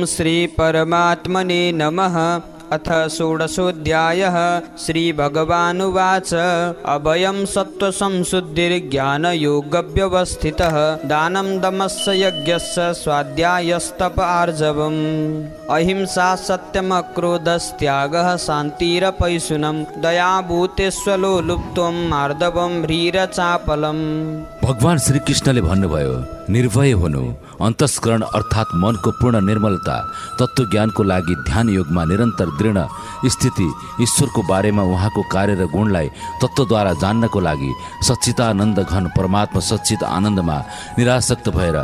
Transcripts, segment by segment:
ओम श्री परमात्मने नमः। अथ षोडशोऽध्यायः। श्रीभगवानुवाच अभयं सत्त्वसंशुद्धिर्ज्ञानयोगव्यवस्थितः दानं दमस्य यज्ञस्य स्वाध्यायस्तप आर्जवम् अहिंसा सत्यमक्रोधस्त्यागः शान्तिरपैशुनं दयाभूतेष्वलोलुप्त्वं मार्दवं ह्रीरचापलम्। भगवान श्री कृष्णले भन्नुभयो, निर्भय हुनु, अन्तस्करण अर्थात् मनको पूर्ण निर्मलता, तत्त्वज्ञानको लागि ध्यान योगमा निरन्तर दृढ स्थिति, ईश्वरको बारेमा उहाँको कार्य र गुणलाई तत्त्वद्वारा जान्नको लागि सच्चिदानन्द घन परमात्मा सच्चित आनन्दमा निरासक्त भएर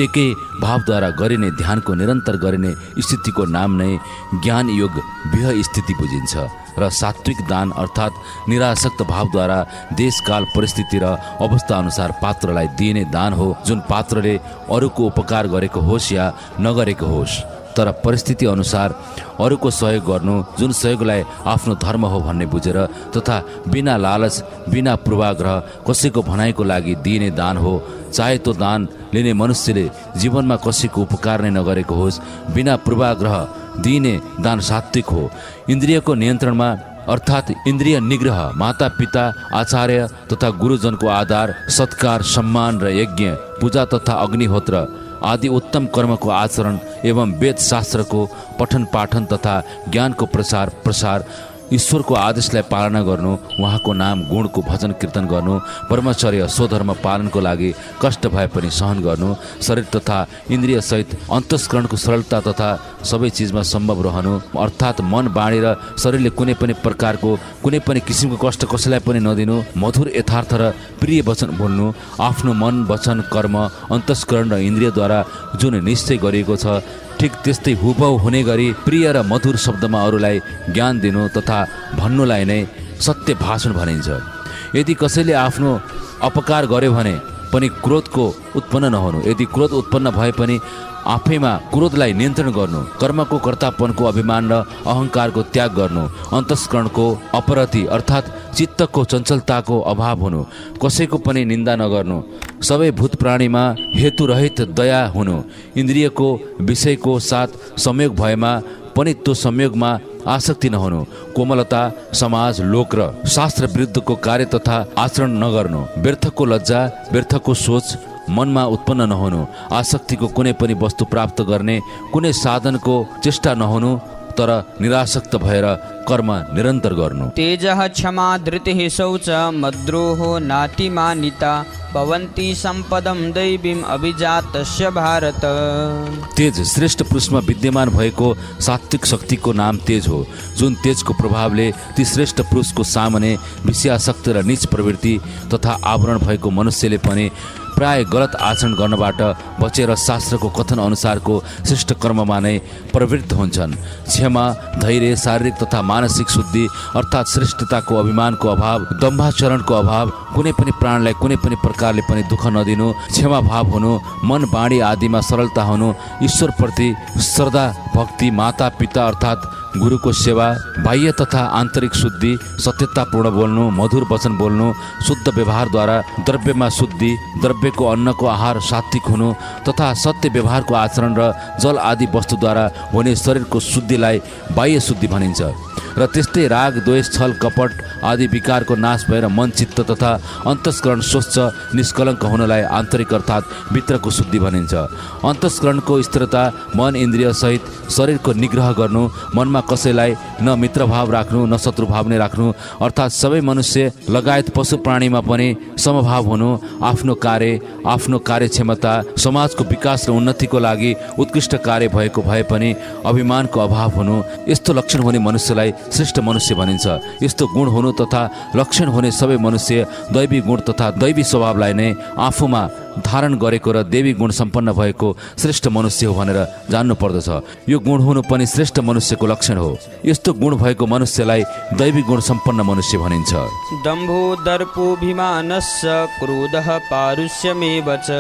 एकै भावद्वारा गरिने ध्यानको निरन्तर गरिने स्थितिको नाम नै ज्ञान योग विह स्थिति बुझिन्छ। र सात्विक दान अर्थात् निरासक्त भावद्वारा देशकाल परिस्थिति र अवस्था अनुसार पात्रलाई दिइने दान हो, जुन पात्रले अरूको उपकार गरेको होस् या नगरेको होस्, तर परिस्थिति अनुसार अरूको सहयोग गर्नु, जुन सहयोगलाई आफ्नो धर्म हो भन्ने बुझेर तथा बिना लालच बिना पूर्वाग्रह कसैको भनाइको लागि दिइने दान हो। चाहे त्यो दान लिने मनुष्यले जीवनमा कसैको उपकार नै नगरेको होस्, बिना पूर्वाग्रह दिइने दान सात्विक हो। इन्द्रियको नियन्त्रणमा अर्थात् इन्द्रिय निग्रह, माता पिता आचार्य तथा गुरुजनको आदर सत्कार सम्मान र यज्ञ पूजा तथा अग्निहोत्र आदि उत्तम कर्मको आचरण एवं वेद शास्त्रको पठन पाठन तथा ज्ञानको प्रसार ईश्वरको आदेशलाई पालना गर्नु, उहाँको नाम गुणको भजन कीर्तन गर्नु, ब्रह्मचर्य स्वधर्म पालनको लागि कष्ट भए पनि सहन गर्नु, शरीर तथा इन्द्रिय सहित अन्तस्करणको सरलता तथा सबै चिजमा सम्भव रहनु, अर्थात् मन बाणी र शरीरले कुनै पनि प्रकारको कुनै पनि किसिमको कष्ट कसैलाई पनि नदिनु, मधुर यथार्थ र प्रिय वचन बोल्नु, आफ्नो मन वचन कर्म अन्तस्करण र इन्द्रियद्वारा जुन निश्चय गरिएको छ ठिक त्यस्तै हुबहु हुने गरी प्रिय र मधुर शब्दमा अरूलाई ज्ञान दिनु तथा भन्नुलाई नै सत्य भाषण भनिन्छ। यदि कसैले आफ्नो अपकार गर्यो भने पनि क्रोधको उत्पन्न नहुनु, यदि क्रोध उत्पन्न भए पनि आफैमा क्रोधलाई नियन्त्रण गर्नु, कर्मको कर्तापनको अभिमान र अहङ्कारको त्याग गर्नु, अन्तस्करणको अपरति अर्थात् चित्तको चञ्चलताको अभाव हुनु, कसैको पनि निन्दा नगर्नु, सबै भूत प्राणीमा हेतुरहित दया हुनु, इन्द्रियको विषयको साथ संयोग भएमा पनि त्यो संयोगमा आसक्ति नहुनु, कोमलता समाज लोक र शास्त्र विरुद्धको कार्य तथा आचरण नगर्नु, व्यर्थको लज्जा व्यर्थको सोच मनमा उत्पन्न नहुनु, आसक्तिको कुनै पनि वस्तु प्राप्त गर्ने कुनै साधनको चेष्टा नहुनु, तर निरासक्त भएर कर्म निरन्तर गर्नु। तेजः क्षमा धृतिः शौच मद्रोह नातिमानिता भवन्ति सम्पदं दैवीम् अभिजातस्य भारत। तेज श्रेष्ठ पुरुषमा विद्यमान भएको सात्विक शक्तिको नाम तेज हो, जुन तेजको प्रभावले ती श्रेष्ठ पुरुषको सामने विषयासक्त र नीच प्रवृत्ति तथा आवरण भएको मनुष्यले पनि प्राय गलत आचरण गर्नबाट बचेर शास्त्रको कथन अनुसारको श्रेष्ठ कर्ममा नै प्रवृत्त हुन्छन्। क्षमा धैर्य शारीरिक तथा मानसिक शुद्धि अर्थात् श्रेष्ठताको अभिमानको अभाव दम्भाचरणको अभाव, कुनै पनि प्राणलाई कुनै पनि प्रकारले पनि दुःख नदिनु, क्षमा भाव हुनु, मन बाणी आदिमा सरलता हुनु, ईश्वरप्रति श्रद्धा भक्ति, माता पिता अर्थात् गुरुको सेवा, बाह्य तथा आन्तरिक शुद्धि, सत्यतापूर्ण बोल्नु, मधुर वचन बोल्नु, शुद्ध व्यवहारद्वारा द्रव्यमा शुद्धि, द्रव्यको अन्नको आहार सात्विक हुनु तथा सत्य व्यवहारको आचरण र जल आदि वस्तुद्वारा हुने शरीरको शुद्धिलाई बाह्य शुद्धि भनिन्छ। र त्यस्तै राग द्वेष छल कपट आदि विकारको नाश भएर मन चित्त तथा अन्तस्करण स्वच्छ निष्कलङ्क हुनलाई आन्तरिक अर्थात् भित्रको शुद्धि भनिन्छ। अन्तस्करणको स्थिरता मन इन्द्रिय सहित शरीरको निग्रह गर्नु, मनमा कसैलाई न मित्रभाव राख्नु न शत्रुभाव नै राख्नु, अर्थात् सबै मनुष्य लगायत पशु प्राणीमा पनि समभाव हुनु, आफ्नो कार्यक्षमता समाजको विकास र उन्नतिको लागि उत्कृष्ट कार्य भएको भए पनि अभिमानको अभाव हुनु, यस्तो लक्षण हुने मनुष्यलाई श्रेष्ठ मनुष्य भनिन्छ। यस्तो गुण हुनु तथा लक्षण हुने सबै मनुष्य दैवी गुण तथा दैवी स्वभावलाई नै आफूमा धारण गरेको र देवी गुण सम्पन्न भएको श्रेष्ठ मनुष्य हो भनेर जान्नु पर्दछ। यो गुण हुनु पनि श्रेष्ठ मनुष्यको लक्षण हो। यस्तो गुण भएको मनुष्यलाई दैवी गुण सम्पन्न मनुष्य भनिन्छ। दम्भो दर्पोऽभिमानस्य क्रोधः पारुष्यमेव च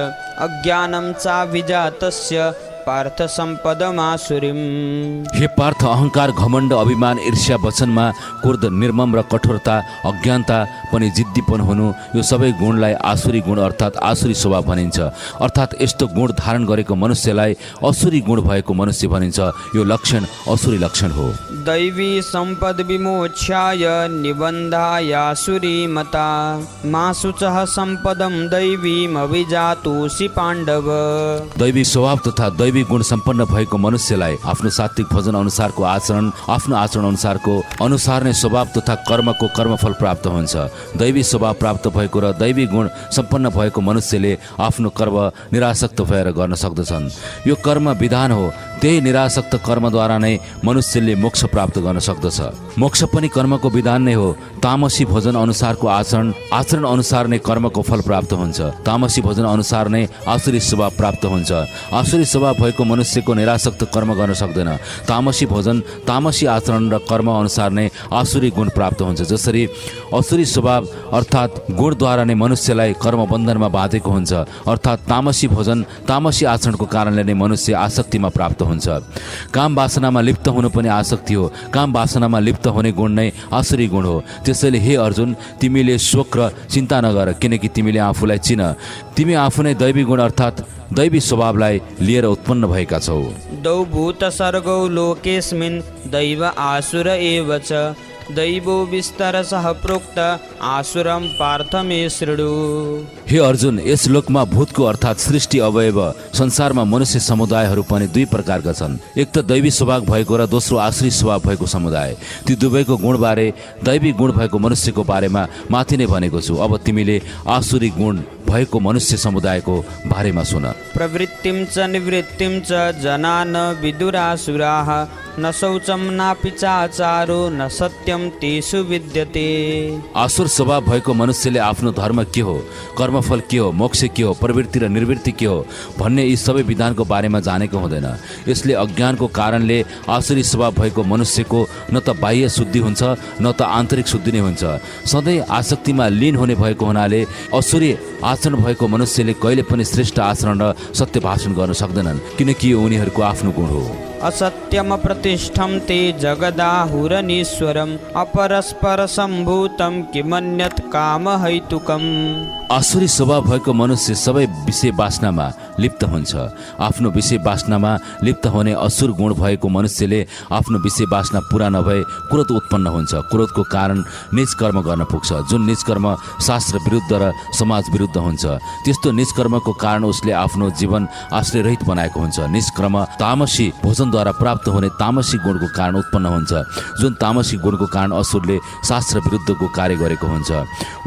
अज्ञानं चाभिजातस्य पार्थ सम्पदमासुरीम्। हे पार्थ, अहंकार, घमण्ड, अभिमान, ईर्ष्या, वचनमा क्रोध, निर्मम र कठोरता, अज्ञानता पनि जिद्दीपन हुनु, यो सबै गुणलाई आसुरी गुण अर्थात् आसुरी स्वभाव भनिन्छ। अर्थात् यस्तो गुण धारण गरेको मनुष्यलाई असुरी गुण भएको मनुष्य भनिन्छ। यो लक्षण असुरी लक्षण हो। दैवी सम्पद विमोच्याय निबन्धायासुरी मता मा शुचः सम्पदं दैवीम् अभिजातोऽसि पाण्डव। दैवी स्वभाव तथा दैवी गुण सम्पन्न भएको मनुष्यलाई आफ्नो सात्विक भजन अनुसारको आचरण, आफ्नो आचरण अनुसार नै स्वभाव तथा कर्मको कर्मफल प्राप्त हुन्छ। दैवी स्वभाव प्राप्त भएको र दैवी गुण सम्पन्न भएको मनुष्यले आफ्नो कर्म निरासक्त भएर गर्न सक्दछन्। यो कर्म विधान हो। त्यही निरासक्त कर्मद्वारा नै मनुष्यले मोक्ष प्राप्त गर्न सक्दछ। मोक्ष पनि कर्मको विधान नै हो। तामसी भोजन अनुसारको आचरण अनुसार नै कर्मको फल प्राप्त हुन्छ। तामसी भोजन अनुसार नै आसुरी स्वभाव प्राप्त हुन्छ। आसुरी स्वभाव भएको मनुष्यको निरासक्त कर्म गर्न सक्दैन। तामसी भोजन, तामसी आचरण र कर्म अनुसार नै आसुरी गुण प्राप्त हुन्छ। जसरी असुरी स्वभाव अर्थात् गुणद्वारा नै मनुष्यलाई कर्म बन्धनमा बाँधेको हुन्छ, अर्थात् तामसी भोजन, तामसी आचरणको कारणले नै मनुष्य आसक्तिमा प्राप्त हुन्छ। काम वासनामा लिप्त हुनु पनि आसक्ति हो। काम वासनामा लिप्त हुने गुण नै आसुरी गुण हो। त्यसैले हे अर्जुन, तिमीले शोक र चिन्ता नगर, किनकि तिमीले आफूलाई चिन। तिमी आफू नै दैवी गुण अर्थात् दैवी स्वभावलाई लिएर उत्पन्न भएका छौ। द्वौ भूत सर्गौ लोकेस्मिन् दैव आसुर एव च दैवो विस्तरसः प्रोक्त आसुरम पार्थ मे शृणु। हे अर्जुन, यस लोकमा भूतको अर्थात् सृष्टि अवयव संसारमा मनुष्य समुदायहरू पनि दुई प्रकारका छन्। एक त दैवी स्वभाव भएको र दोस्रो आसुरी स्वभाव भएको समुदाय। ती दुवैको गुणबारे, दैवी गुण भएको मनुष्यको बारेमा माथि नै भनेको छु। अब तिमीले आसुरी गुण भएको मनुष्य समुदायको बारेमा सुन। प्रवृत्तिं च निवृत्तिं च जनान विदुरासुराः न शौचं नापि चाचारो न सत्यं तेषु विद्यते। आसुर स्वभाव भएको मनुष्यले आफ्नो धर्म के हो, कर्मफल के हो, मोक्ष के हो, प्रवृत्ति र निवृत्ति के हो भन्ने यी सबै विधानको बारेमा जानेको हुँदैन। यसले अज्ञानको कारणले आसुरी स्वभाव भएको मनुष्यको न त बाह्य शुद्धि हुन्छ न त आन्तरिक शुद्धि नै हुन्छ। सधैँ आसक्तिमा लीन हुने भएको हुनाले असुरी आचरण भएको मनुष्यले कहिले पनि श्रेष्ठ आचरण र सत्य भाषण गर्न सक्दैनन्, किनकि यो उनीहरूको आफ्नो गुण हो। असत्यम प्रतिष्ठं ते जगदाहुरनीश्वरम् अपरस्पर सम्भूतं किमन्यत् कामहैतुकम्। आसुरी स्वभाव भएको मनुष्य सबै विषय वासनामा लिप्त हुन्छ। आफ्नो विषय वासनामा लिप्त हुने असुर गुण भएको मनुष्यले आफ्नो विषय वासना पूरा नभए क्रोध उत्पन्न हुन्छ। क्रोधको कारण निज कर्म गर्न पुग्छ, जुन निज कर्म शास्त्र विरुद्ध र समाज विरुद्ध हुन्छ। त्यस्तो निज कर्मको कारण उसले आफ्नो जीवन आश्रयरहित बनाएको हुन्छ। निष्कर्म तामसी भोजनद्वारा प्राप्त हुने तामसी गुणको कारण उत्पन्न हुन्छ, जुन तामसी गुणको कारण असुरले शास्त्र विरुद्धको कार्य गरेको हुन्छ।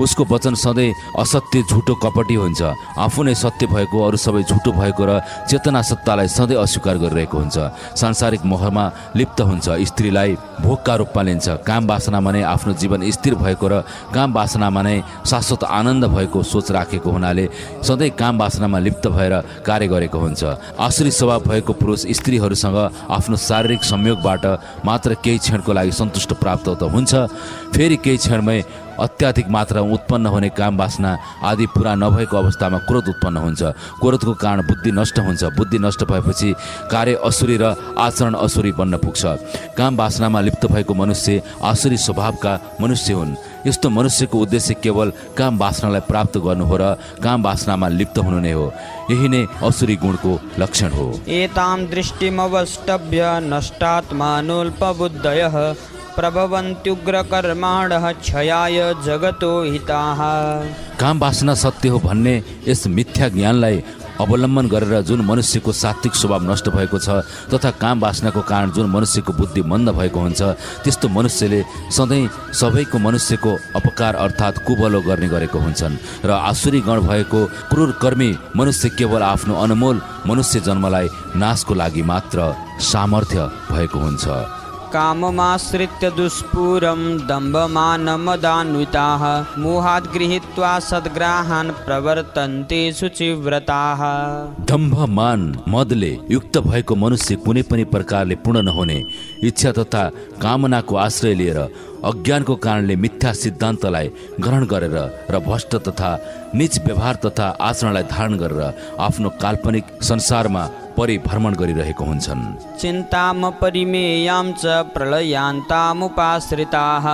उसको वचन सधैँ असत्य, झुटो, कपटी हुन्छ। आफू नै सत्य भएको, अरू सबै झुटो भएको र चेतना सत्तालाई सधैँ अस्वीकार गरिरहेको हुन्छ। सांसारिक मोहमा लिप्त हुन्छ। स्त्रीलाई भोगका रूपमा लिन्छ। काम वासनामा नै आफ्नो जीवन स्थिर भएको र काम वासनामा नै शाश्वत आनन्द भएको सोच राखेको हुनाले सधैँ काम वासनामा लिप्त भएर कार्य गरेको हुन्छ। आसुरी स्वभाव भएको पुरुष स्त्रीहरूसँग आफ्नो शारीरिक संयोगबाट मात्र केही क्षणको लागि सन्तुष्ट प्राप्त त हुन्छ, फेरि केही क्षणमै अत्याधिक मात्रामा उत्पन्न हुने काम वासना आदि पूरा नभएको अवस्थामा क्रोध उत्पन्न हुन्छ। क्रोधको कारण बुद्धि नष्ट हुन्छ। बुद्धि नष्ट भएपछि कार्य असुरी र आचरण असुरी बन्न पुग्छ। काम वासनामा लिप्त भएको मनुष्य आसुरी स्वभावका मनुष्य हुन्। यस्तो मनुष्यको उद्देश्य केवल काम वासनालाई प्राप्त गर्नु हो र काम वासनामा लिप्त हुनु नै हो। यही नै असुरी गुणको लक्षण हो। एतां दृष्टिमवष्टभ्य नष्टात्मानोऽल्पबुद्धयः प्रभवन्त्युग्रकर्माणः क्षयाय जगतो हिताः। काम वासना सत्य हो भन्ने यस मिथ्या ज्ञानलाई अवलम्बन गरेर जुन मनुष्यको सात्विक स्वभाव नष्ट भएको छ तथा काम वासनाको कारण जुन मनुष्यको बुद्धि मन्द भएको हुन्छ, त्यस्तो मनुष्यले सधैँ सबैको मनुष्यको अपकार अर्थात् कुभलो गर्ने गरेको हुन्छन्। र आसुरी गण भएको क्रूर कर्मी मनुष्य केवल आफ्नो अनमोल मनुष्य जन्मलाई नाशको लागि मात्र सामर्थ्य भएको हुन्छ। काममाश्रित्य दुष्पूरं दम्भमानमदान्विताः मोहात् गृहीत्वा सद्ग्राहान् प्रवर्तन्ते शुचिव्रताः। दम्भ, मान, मदले युक्त भएको मनुष्य कुनै पनि प्रकारले पूर्ण नहुने इच्छा तथा कामनाको आश्रय लिएर अज्ञानको कारणले मिथ्या सिद्धान्तलाई ग्रहण गरेर र भ्रष्ट तथा नीच व्यवहार तथा आचरणलाई धारण गरेर आफ्नो काल्पनिक संसारमा परिभ्रमण गरिरहेको हुन्छन्। चिन्ताम परिमेयां च प्रलयान्तामुपाश्रिताः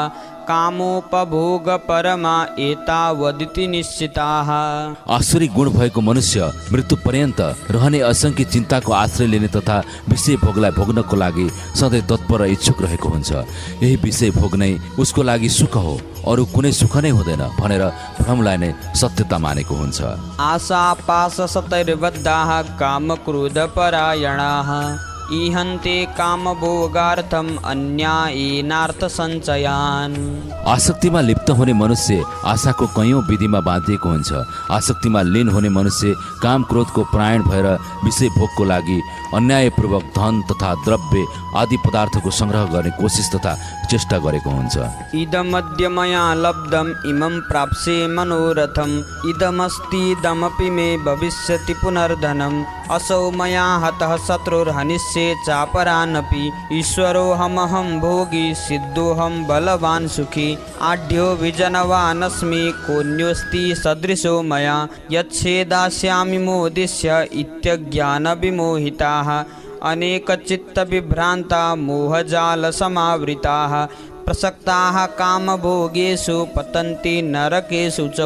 कामोपभोग परमा एतावदिति निश्चिताः। आसुरी गुण भएको मनुष्य मृत्यु पर्यन्त रहने असंख्य चिन्ताको आश्रय लिने तथा विषय भोगलाई भोग्नको लागि सधैँ तत्पर र इच्छुक रहेको हुन्छ। यही विषय भोग नै उसको लागि सुख हो, अरू कुनै सुख नै हुँदैन भनेर भ्रमलाई नै सत्यता मानेको हुन्छ। आशा पाश सतैर्बद्धाः काम क्रोध परायणाः इहन्ते कामभोगार्थम अन्यायेनार्थ सञ्चयान्। आसक्तिमा लिप्त हुने मनुष्य आशाको कैयौं विधिमा बाँधिएको हुन्छ। आसक्तिमा लीन हुने मनुष्य काम क्रोधको परायण भएर विषय भोगको लागि अन्यायपूर्वक धन तथा द्रव्य आदि पदार्थको संग्रह गर्ने कोसिस तथा चेष्टा गरेको हुन्छ। इदमद्य मया लब्धम इमं प्राप्स्ये मनोरथम इदमस्तीदमपि मे भविष्यति पुनर्धनम् असौ मया हतः शत्रुर्हनिष्ये चापरानपि ईश्वरोऽहमहं भोगी सिद्धोऽहं बलवान् सुखी आढ्यो विजनवानस्मि कोऽन्योऽस्ति सदृशो मया यच्छेदास्यामि मोदिष्य इत्यज्ञानविमोहिताः अनेकचित्तविभ्रान्ता मोहजालसमावृताः प्रसक्ताः कामभोगेषु पतन्ति नरकेषु च।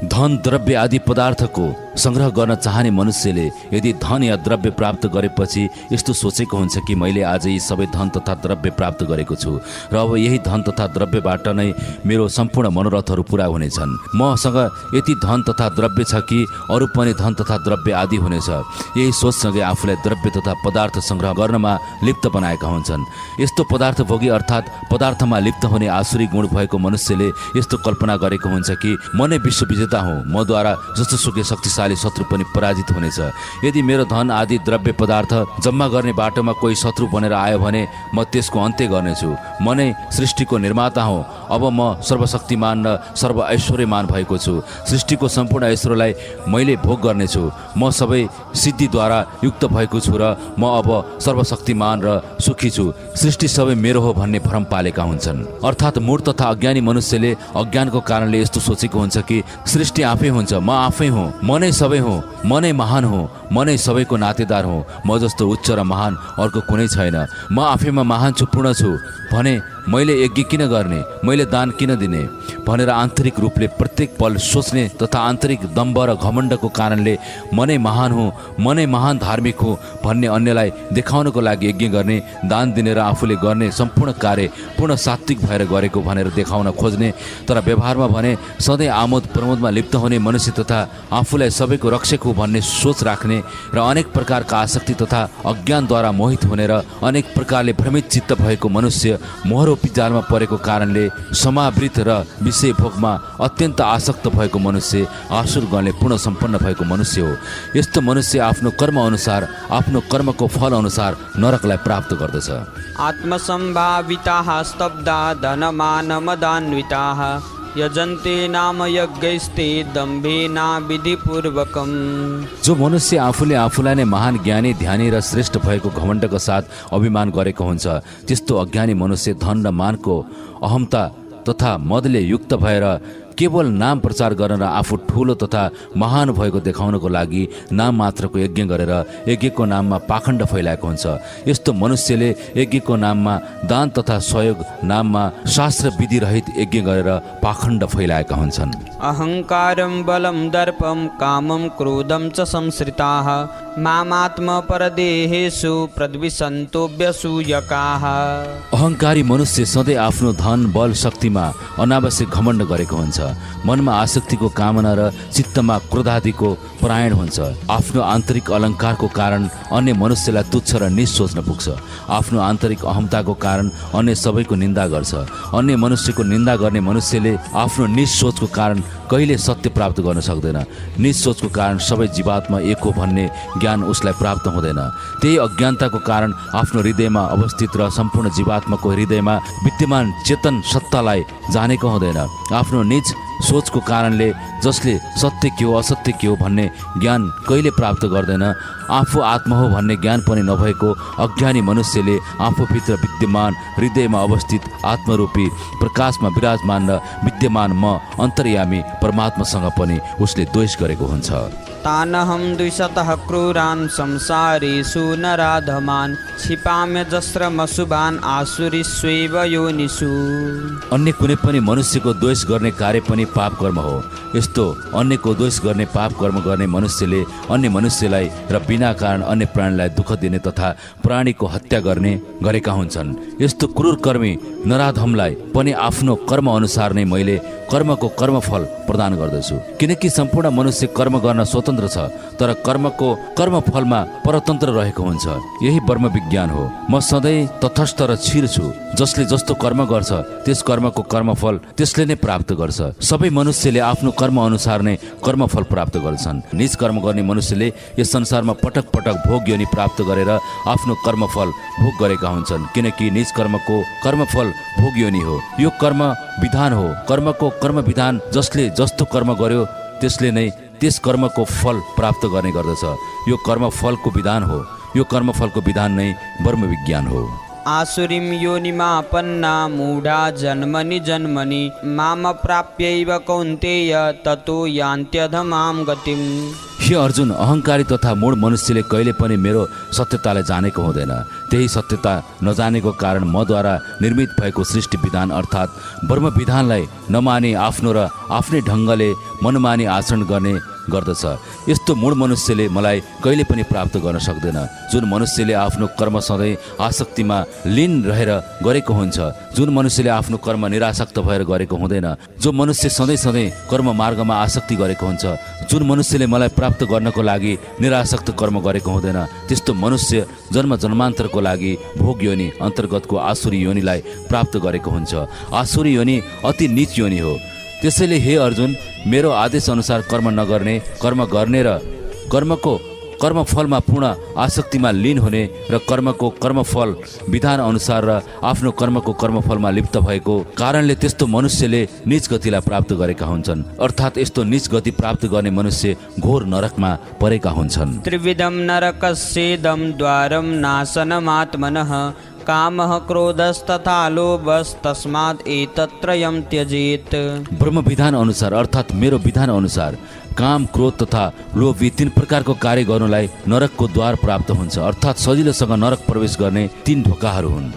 धन द्रव्य आदि पदार्थको संग्रह गर्न चाहने मनुष्यले यदि धन या द्रव्य प्राप्त गरेपछि यस्तो सोचेको हुन्छ कि मैले आज यी सबै धन तथा द्रव्य प्राप्त गरेको छु र अब यही धन तथा द्रव्यबाट नै मेरो सम्पूर्ण मनोरथहरू पुरा हुनेछन्। मसँग यति धन तथा द्रव्य छ कि अरू पनि धन तथा द्रव्य आदि हुनेछ। यही सोचसँगै आफूलाई द्रव्य तथा पदार्थ संग्रह गर्नमा लिप्त बनाएका हुन्छन्। यस्तो पदार्थ भोगी अर्थात् पदार्थमा लिप्त हुने आसुरी गुण भएको मनुष्यले यस्तो कल्पना गरेको हुन्छ कि म नै विश्व विजेता हुँ, मद्वारा जस्तोसुकै शक्तिशाली शत्रु पनि पराजित हुनेछ। यदि मेरो धन आदि द्रव्य पदार्थ जम्मा गर्ने बाटोमा कोही शत्रु बनेर आयो भने म त्यसको अन्त्य गर्नेछु। म नै सृष्टिको निर्माता हुँ, अब म सर्वशक्तिमान र सर्व ऐश्वर्यमान भएको छु। सृष्टिको सम्पूर्ण ऐश्वर्यलाई मैले भोग गर्नेछु। म सबै सिद्धिद्वारा युक्त भएको छु र म अब सर्वशक्तिमान र सुखी छु। सृष्टि सबै मेरो हो भन्ने भ्रम पालेका हुन्छन्। अर्थात् मूढ तथा अज्ञानी मनुष्यले अज्ञानको कारणले यस्तो सोचेको हुन्छ कि सृष्टि आफै हुन्छ, म आफै हुँ, म नै सबै हुँ, म नै महान हुँ, म नै सबैको नातेदार हुँ, म जस्तो उच्च र महान अर्को कुनै छैन, म आफैमा महान छु, पूर्ण छु भने मैले यज्ञ किन गर्ने, मैले दान किन दिने भनेर आन्तरिक रूपले प्रत्येक पल सोच्ने तथा आन्तरिक दम्भ र घमण्डको कारणले म नै महान हुँ, म नै महान धार्मिक हुँ भन्ने अन्यलाई देखाउनको लागि यज्ञ गर्ने, दान दिने र आफूले गर्ने सम्पूर्ण कार्य पूर्ण सात्विक भएर गरेको भनेर देखाउन खोज्ने, तर व्यवहारमा भने सधैँ आमोद प्रमोदमा लिप्त हुने मनुष्य तथा आफूलाई सबैको रक्षक हो भन्ने सोच राख्ने र अनेक प्रकारका आसक्ति तथा अज्ञानद्वारा मोहित हुने र अनेक प्रकारले भ्रमित चित्त भएको मनुष्य मोहरोपी जालमा परेको कारणले समावृत र विषय भोगमा अत्यन्त आसक्त भएको मनुष्य आसुर गणले पूर्ण सम्पन्न भएको मनुष्य हो। यस्तो मनुष्य आफ्नो कर्म अनुसार आफ्नो कर्मको फल अनुसार नरकलाई प्राप्त गर्दछ। आत्मसम्भाविताः स्तब्धा धनमानमदान्विताः यजन्ते नाम यज्ञैस्ते दम्भेना विधिपूर्वकम्। जो मनुष्य आफूले आफूलाई नै महान ज्ञानी ध्यानी र श्रेष्ठ भएको घमण्डका साथ अभिमान गरेको हुन्छ, त्यस्तो अज्ञानी मनुष्य धन र मानको अहमता तथा मदले युक्त भएर केवल नाम प्रचार गर्न र आफू ठुलो तथा महान भएको देखाउनको लागि नाम मात्रको यज्ञ गरेर यज्ञको नाममा पाखण्ड फैलाएको हुन्छ। यस्तो मनुष्यले यज्ञको नाममा दान तथा सहयोग नाममा शास्त्र विधि रहित यज्ञ गरेर पाखण्ड फैलाएका हुन्छन्। अहङ्कारं बलं दर्पं कामं क्रोधं च संश्रिताः मामात्म परदेहेषु प्रद्विषन्तोऽभ्यसूयकाः। अहङ्कारी मनुष्य सधैँ आफ्नो धन बल शक्तिमा अनावश्यक घमण्ड गरेको हुन्छ। मनमा आसक्तिको कामना र चित्तमा क्रोधादिको परायण हुन्छ। आफ्नो आन्तरिक अलङ्कारको कारण अन्य मनुष्यलाई तुच्छ र नीच सोच्न पुग्छ। आफ्नो आन्तरिक अहमताको कारण अन्य सबैको निन्दा गर्छ। अन्य मनुष्यको निन्दा गर्ने मनुष्यले आफ्नो नीच सोचको कारण कहिले सत्य प्राप्त गर्न सक्दैन। नीच सोचको कारण सबै जीवात्मा एक हो भन्ने ज्ञान उसलाई प्राप्त हुँदैन। त्यही अज्ञानताको कारण आफ्नो हृदयमा अवस्थित र सम्पूर्ण जीवात्माको हृदयमा विद्यमान चेतन सत्तालाई जानेको हुँदैन। आफ्नो नीच सोचको कारणले जसले सत्य के हो असत्य के हो भन्ने ज्ञान कहिले प्राप्त गर्दैन। आफू आत्मा हो भन्ने ज्ञान पनि नभएको अज्ञानी मनुष्यले आफूभित्र विद्यमान हृदयमा अवस्थित आत्मरूपी प्रकाशमा विराजमान र विद्यमान म अन्तर्यामी परमात्मासँग पनि उसले द्वेष गरेको हुन्छ। तानहं द्विषतः क्रूरान् संसारेषु नराधमान् क्षिपाम्यजस्रमशुभान् आसुरीष्वेव योनिषु। अन्य कुनै पनि मनुष्यको द्वेष गर्ने कार्य पनि पाप कर्म हो। यस्तो अन्यको द्वेष गर्ने पाप कर्म गर्ने मनुष्यले अन्य मनुष्यलाई र बिना कारण अन्य प्राणीलाई दुःख दिने तथा प्राणीको हत्या गर्ने गरेका हुन्छन्। यस्तो क्रूर कर्मी नराधमलाई पनि आफ्नो कर्म अनुसार नै मैले कर्मको कर्मफल प्रदान गर्दछु। किनकि सम्पूर्ण मनुष्य कर्म गर्न स्वतन्त्र छ, तर कर्मको कर्मफलमा परतन्त्र रहेको हुन्छ। यही ब्रह्म विज्ञान हो। म सधैँ तटस्थ र क्षीर छु। जसले जस्तो कर्म गर्छ त्यस कर्मको कर्मफल त्यसले नै प्राप्त गर्छ। सबै मनुष्यले आफ्नो कर्म अनुसार नै कर्मफल प्राप्त गर्छन्। निज कर्म गर्ने मनुष्यले यस संसारमा पटक पटक भोग योनि प्राप्त गरेर आफ्नो कर्मफल भोग गरेका हुन्छन्। किनकि निज कर्मको कर्मफल भोग योनि हो। यो कर्म विधान हो। कर्मको कर्म विधान जसले जस्तो कर्म गर्यो त्यसले नै त्यस कर्मको फल प्राप्त गर्ने गर्दछ। यो कर्मफलको विधान हो। यो कर्मफलको विधान नै ब्रह्म विज्ञान हो। आसुरीं योनिमापन्ना मूढा जन्मनि जन्मनि माम प्राप्यैव कौन्तेय ततो यान्त्यधमां गतिम्। हे अर्जुन, अहङ्कारी तथा मूढ मनुष्यले कहिले पनि मेरो सत्यतालाई जानेको हुँदैन। त्यही सत्यता नजानेको कारण मद्वारा निर्मित भएको सृष्टि विधान अर्थात् ब्रह्म विधानलाई नमानी आफ्नो र आफ्नै ढङ्गले मनमानी आचरण गर्ने गर्दछ। यस्तो मूढ मनुष्यले मलाई कहिले पनि प्राप्त गर्न सक्दैन। जुन मनुष्यले आफ्नो कर्म सधैँ आसक्तिमा लीन रहेर गरेको हुन्छ, जुन मनुष्यले आफ्नो कर्म निरासक्त भएर गरेको हुँदैन, जो मनुष्य सधैँ सधैँ कर्म मार्गमा आसक्ति गरेको हुन्छ, जुन मनुष्यले मलाई प्राप्त गर्नको लागि निरासक्त कर्म गरेको हुँदैन, त्यस्तो मनुष्य जन्म जन्मान्तरको लागि भोग योनि अन्तर्गतको आसुरी योनिलाई प्राप्त गरेको हुन्छ। आसुरी योनि अति नीच योनि हो। त्यसैले हे अर्जुन, मेरो आदेश अनुसार कर्म नगर्ने, कर्म गर्ने र कर्मको कर्मफलमा पूर्ण आसक्तिमा लीन हुने र कर्मको कर्मफल विधान अनुसार र आफ्नो कर्मको कर्मफलमा लिप्त भएको कारणले त्यस्तो मनुष्यले नीच गतिलाई प्राप्त गरेका हुन्छन्। अर्थात् यस्तो नीच गति प्राप्त गर्ने मनुष्य घोर नरकमा परेका हुन्छन्। त्रिविधं नरकस्येदं द्वारं नाशनमात्मनः कामः क्रोधस्तथा लोभस्तस्मात् एतत्त्रयं त्यजेत्। ब्रह्म विधान अनुसार अर्थात् मेरो विधान अनुसार काम, क्रोध तथा लोभ यी 3 प्रकारको कार्य गर्नुलाई नरकको द्वार प्राप्त हुन्छ। अर्थात् सजिलोसँग नरक प्रवेश गर्ने 3 ढोकाहरू हुन्।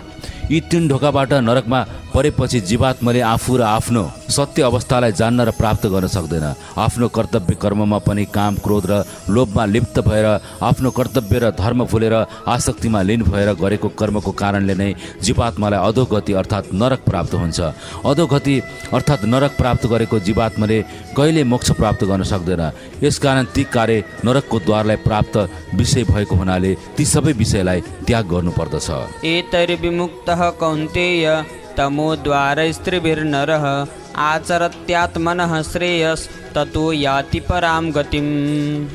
यी 3 ढोकाबाट नरकमा परेपछि जीवात्माले आफू र आफ्नो सत्य अवस्थालाई जान्न र प्राप्त गर्न सक्दैन। आफ्नो कर्तव्य कर्ममा पनि काम, क्रोध र लोभमा लिप्त भएर आफ्नो कर्तव्य र धर्म भुलेर आसक्तिमा लीन भएर गरेको कर्मको कारणले नै जीवात्मालाई अधोगति अर्थात् नरक प्राप्त हुन्छ। अधोगति अर्थात् नरक प्राप्त गरेको जीवात्माले कहिले मोक्ष प्राप्त गर्न सक्दैन। यसकारण ती कार्य नरकको द्वारलाई प्राप्त विषय भएको हुनाले ती सबै विषयलाई त्याग गर्नुपर्दछ। एतैर्विमुक्तः कौन्तेय तमोद्वारैस्त्रिभिर्नरः आचरत्यात्मनः श्रेयस् ततो याति पराम गतिम्।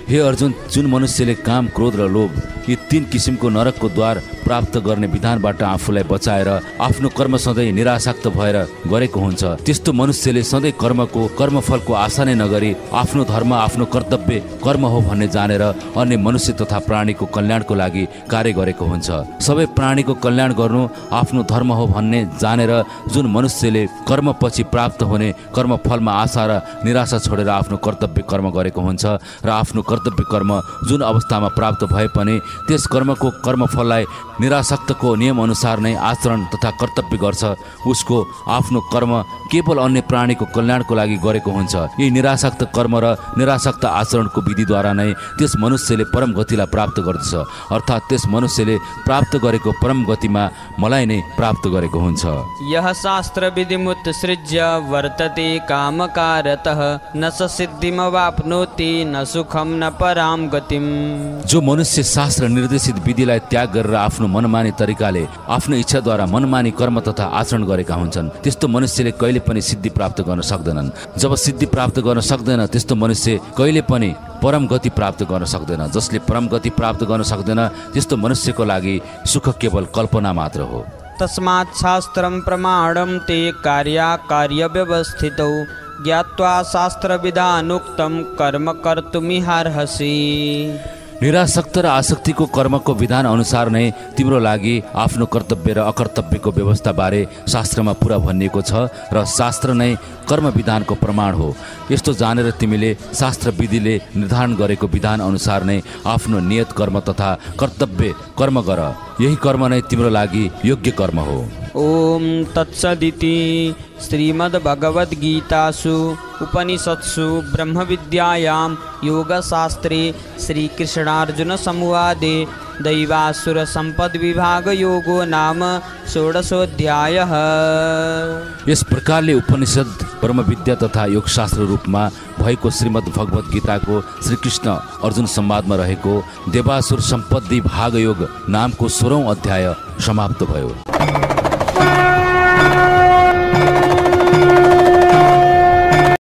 हे अर्जुन, जुन मनुष्यले काम, क्रोध र लोभ यी 3 किसिमको नरकको द्वार प्राप्त गर्ने विधानबाट आफूलाई बचाएर आफ्नो कर्म सधैँ निरासक्त भएर गरेको हुन्छ, त्यस्तो मनुष्यले सधैँ कर्मको कर्मफलको आशा नै नगरी आफ्नो धर्म, आफ्नो कर्तव्य कर्म हो भन्ने जानेर अन्य मनुष्य तथा प्राणीको कल्याणको लागि कार्य गरेको हुन्छ। सबै प्राणीको कल्याण गर्नु आफ्नो धर्म हो भन्ने जानेर जुन मनुष्यले कर्मपछि प्राप्त हुने कर्मफलमा आशा र निराशा छोडेर आफ्नो कर्तव्य कर्म गरेको हुन्छ र आफ्नो कर्तव्य कर्म जुन अवस्थामा प्राप्त भए पनि त्यस कर्मको कर्मफललाई निरासक्तको नियम अनुसार नै आचरण तथा कर्तव्य गर्छ, उसको आफ्नो कर्म केवल अन्य प्राणीको कल्याणको लागि गरेको हुन्छ। यही निरासक्त कर्म र निरासक्त आचरणको विधिद्वारा नै त्यस मनुष्यले परम गतिलाई प्राप्त गर्दछ। अर्थात् त्यस मनुष्यले प्राप्त गरेको परम गतिमा मलाई नै प्राप्त गरेको हुन्छ। यः शास्त्र विधिमुत्सृज्य वर्तते कामकारतः न स सिद्धिमवाप्नोति न सुखम न पराम गतिम्। जो मनुष्य शास्त्र निर्देशित विधिलाई त्याग गरेर आफ्नो मनमानी तरिकाले आफ्नो इच्छाद्वारा मनमानी कर्म तथा आचरण गरेका हुन्छन्, त्यस्तो मनुष्यले कहिले पनि सिद्धि प्राप्त गर्न सक्दैनन्। जब सिद्धि प्राप्त गर्न सक्दैन त्यस्तो मनुष्य कहिले पनि परम गति प्राप्त गर्न सक्दैन। जसले परम गति प्राप्त गर्न सक्दैन त्यस्तो मनुष्यको लागि सुख केवल कल्पना मात्र हो। तस्मात् शास्त्रं प्रमाणं ते कार्याकार्य व्यवस्थितौ ज्ञात्वा शास्त्रविधानोक्तं कर्म कर्तुमिहार्हसि। निरासक्त र आसक्तिको कर्मको विधान अनुसार नै तिम्रो लागि आफ्नो कर्तव्य र अकर्तव्यको व्यवस्था बारे शास्त्रमा पुरा भनिएको छ र शास्त्र नै कर्म विधानको प्रमाण हो। यस्तो जानेर तिमीले शास्त्र विधिले निर्धारण गरेको विधान अनुसार नै आफ्नो नियत कर्म तथा कर्तव्य कर्म गर। यही कर्म नै तिम्रो लागि योग्य कर्म हो। ओम तत्सदिति श्रीमद्भगवद्गीतासु उपनिषत्सु ब्रह्मविद्यायां योगशास्त्रे श्रीकृष्णार्जुन संवादे दैवासुर संपद विभाग योगो नाम षोडशोऽध्यायः। यस प्रकारले उपनिषद ब्रह्मविद्या तथा योगशास्त्र रूपमा भएको श्रीमद् भगवत गीताको श्रीकृष्ण अर्जुन संवादमा रहेको देवासुर सम्पत्ति भाग योग नामको 16औं अध्याय समाप्त भयो।